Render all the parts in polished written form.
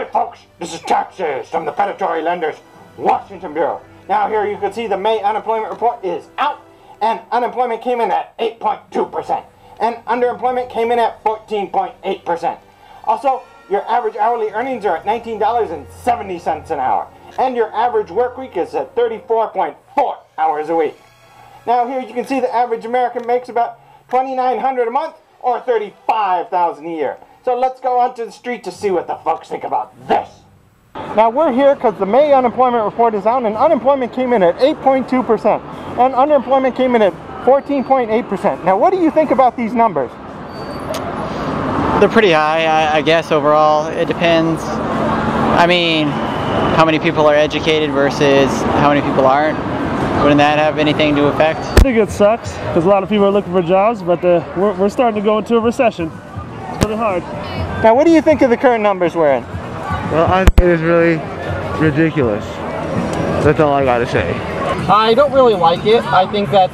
Hey folks, this is Taxes from the Predatory Lenders Washington Bureau. Now here you can see the May unemployment report is out, and unemployment came in at 8.2%, and underemployment came in at 14.8%. Also, your average hourly earnings are at $19.70 an hour, and your average work week is at 34.4 hours a week. Now here you can see the average American makes about $2,900 a month, or $35,000 a year. So let's go onto the street to see what the folks think about this. Now we're here because the May unemployment report is out, and unemployment came in at 8.2%, and underemployment came in at 14.8%. Now what do you think about these numbers? They're pretty high, I guess, overall. It depends. I mean, how many people are educated versus how many people aren't? Wouldn't that have anything to affect? I think it sucks because a lot of people are looking for jobs, but we're starting to go into a recession. It's really hard. Now what do you think of the current numbers we're in? Well, I think it is really ridiculous. That's all I gotta say. I don't really like it. I think that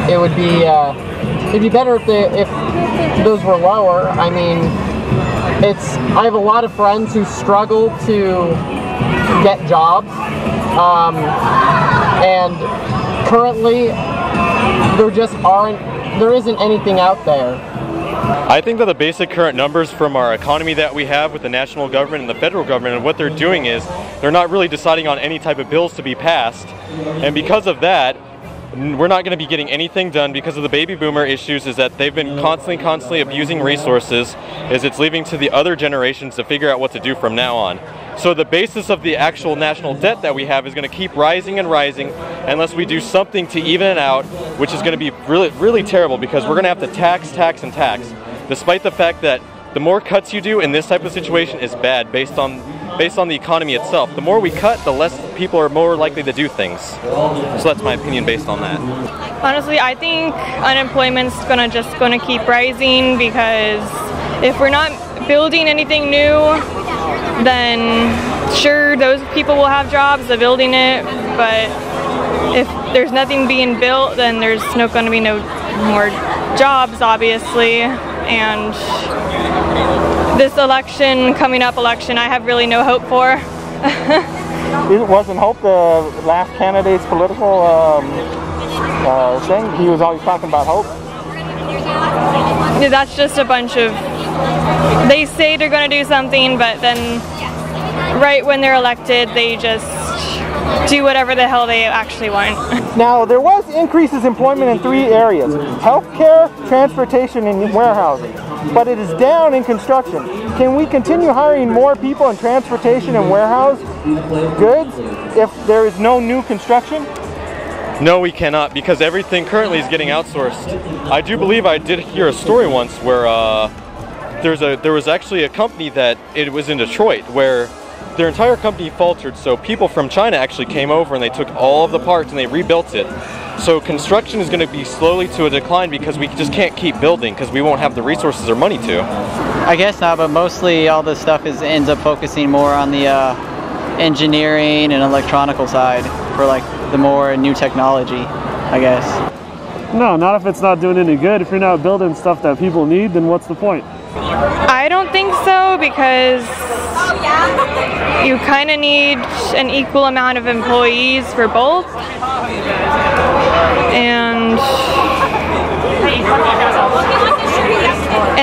it would be it'd be better if those were lower. I mean, I have a lot of friends who struggle to get jobs, and currently there isn't anything out there. I think that the basic current numbers from our economy that we have with the national government and the federal government, and what they're doing is they're not really deciding on any type of bills to be passed, and because of that we're not going to be getting anything done because of the baby boomer issues. Is that they've been constantly abusing resources, is it's leaving to the other generations to figure out what to do from now on. So the basis of the actual national debt that we have is going to keep rising and rising unless we do something to even it out, which is going to be really terrible, because we're going to have to tax, despite the fact that the more cuts you do in this type of situation is bad based on the economy itself. The more we cut, the less people are more likely to do things. So that's my opinion based on that. Honestly, I think unemployment's gonna keep rising, because if we're not building anything new, then sure, those people will have jobs, they're building it, but if there's nothing being built, then there's gonna be no more jobs, obviously. And this coming up election, I have really no hope for. It wasn't hope the last candidate's political thing? He was always talking about hope. Yeah, that's just a bunch of, they say they're going to do something, but then right when they're elected, they just do whatever the hell they actually want. Now, there was increases in employment in 3 areas: healthcare, transportation, and warehousing. But it is down in construction. Can we continue hiring more people in transportation and warehouse goods if there is no new construction? No, we cannot, because everything currently is getting outsourced. I do believe I did hear a story once where there was actually a company that it was in Detroit where their entire company faltered, so people from China actually came over and they took all of the parts and they rebuilt it. So construction is going to be slowly to a decline because we just can't keep building because we won't have the resources or money to. I guess not, but mostly all this stuff ends up focusing more on the engineering and electronical side for like the more new technology, I guess. No, not if it's not doing any good. If you're not building stuff that people need, then what's the point? I don't think so, because you kind of need an equal amount of employees for both, and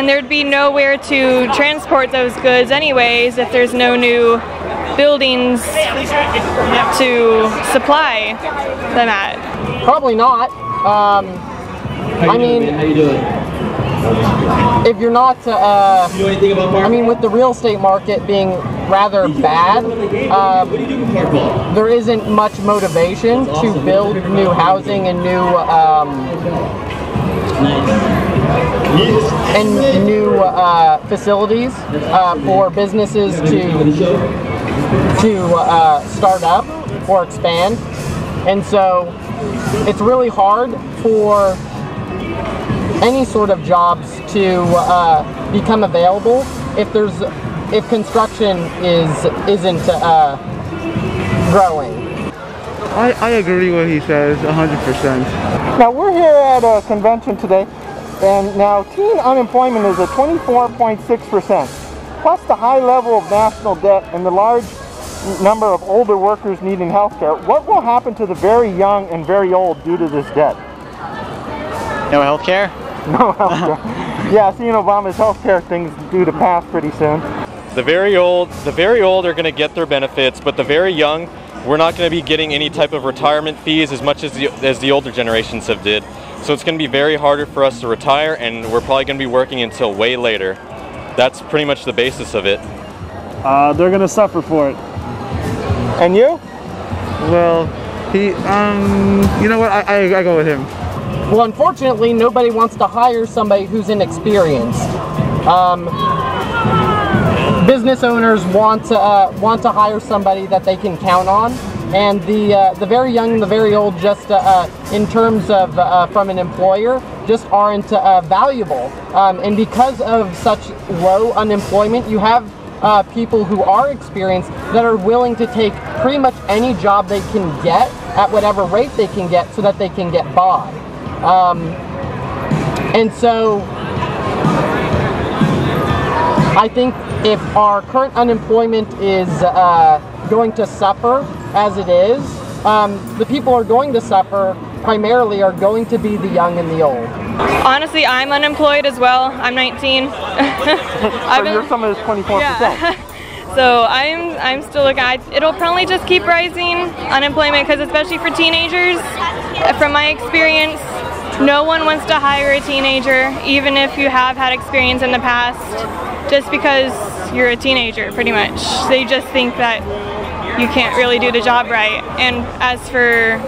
there'd be nowhere to transport those goods anyways if there's no new buildings to supply them at. Probably not. I mean, if you're not, I mean, with the real estate market being rather bad, there isn't much motivation to build new housing and new facilities for businesses to start up or expand, and so it's really hard for any sort of jobs to become available if construction isn't growing. I agree with what he says 100%. Now we're here at a convention today, And now teen unemployment is at 24.6%. Plus the high level of national debt and the large number of older workers needing health care, what will happen to the very young and very old due to this debt? No health care? No health care. Yeah, seeing Obama's health care thing's due to pass pretty soon. The very old are going to get their benefits, but the very young, we're not going to be getting any type of retirement fees as much as the older generations have did. So it's going to be very harder for us to retire, and we're probably going to be working until way later. That's pretty much the basis of it. They're going to suffer for it. And you? Well, you know what? I go with him. Well, unfortunately, nobody wants to hire somebody who's inexperienced. Business owners want to hire somebody that they can count on, and the very young and the very old, just in terms of from an employer, just aren't valuable. And because of such low unemployment, you have people who are experienced that are willing to take pretty much any job they can get at whatever rate they can get, so that they can get by. And so I think if our current unemployment is going to suffer as it is, the people who are going to suffer primarily are going to be the young and the old. Honestly, I'm unemployed as well. I'm 19. So you're some of this 24%. Yeah. So I'm still looking at, it'll probably just keep rising, unemployment, because especially for teenagers, from my experience, no one wants to hire a teenager, even if you have had experience in the past, just because you're a teenager, pretty much. They just think that you can't really do the job right. And as for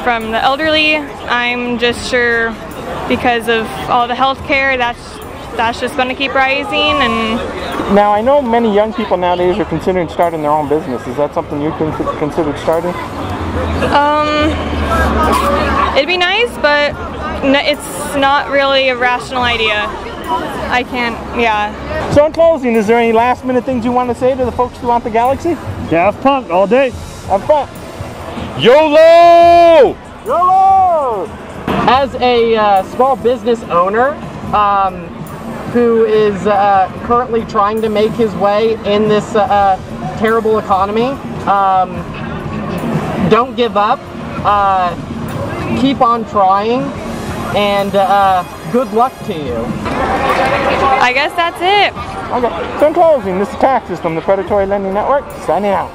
from the elderly, I'm just sure because of all the health care, that's just going to keep rising. And now I know many young people nowadays are considering starting their own business. Is that something you considered starting? It'd be nice, but it's not really a rational idea. I can't, yeah. So in closing, is there any last minute things you want to say to the folks throughout the galaxy? Daft Punk all day. Have fun. YOLO! YOLO! As a small business owner who is currently trying to make his way in this terrible economy, don't give up. Keep on trying, and good luck to you. I guess that's it. Okay, so in closing, this is Taxes from the Predatory Lending Network, signing out.